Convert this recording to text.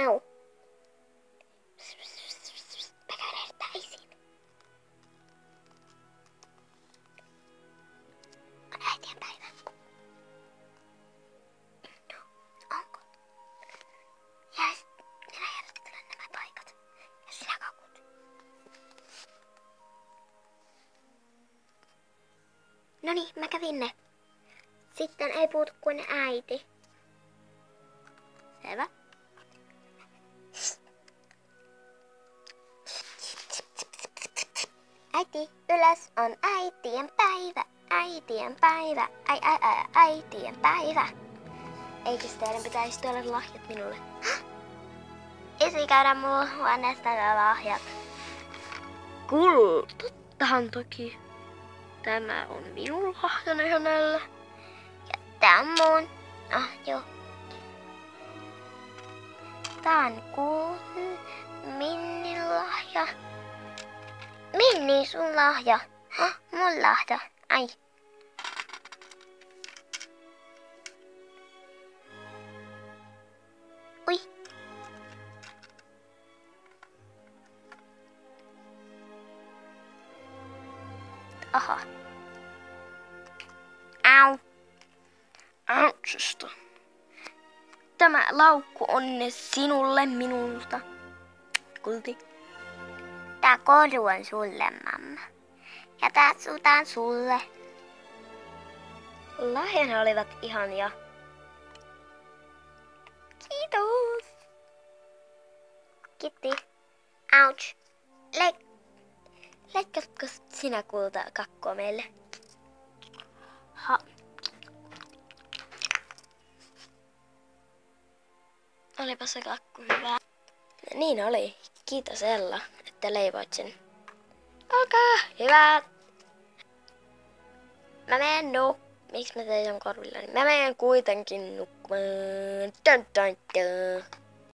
Au. Mä käyn etääisin. On äitien päivä. Onko? Ja sit minä järjestelen nämä paikat. Ja sinä kakut. Noniin, mä kävin ne. Sitten ei puutu kuin äiti. Selvä. Äiti, ylös on äitien päivä, äitien päivä, äitien päivä. Eikös teidän pitäisi tuoda lahjat minulle? Isi, käydä mulla huoneesta nämä lahjat. Tottahan toki. Tämä on minun lahjani hänelle. Ja tää on mun. Joo. Tää on Minnin lahja. Minni, sun lahja. Mun lahja. Ai. Ui. Aha. Au. Autsista. Tämä laukku on sinulle minulta. Kulti. Tää koru on sulle, mamma. Ja tää suutaan sulle. Lahjana olivat ihania. Kiitos. Kiitti. Ouch. Leikkatko sinä kulta kakkua meille? Ha. Olipa se kakku hyvä. Niin oli. Kiitos Ella, että leivoit sen. Olkaa hyvä. Mä menen Miksi mä tein sen korvillani? Mä menen kuitenkin nukkumaan. Dun, dun, dun.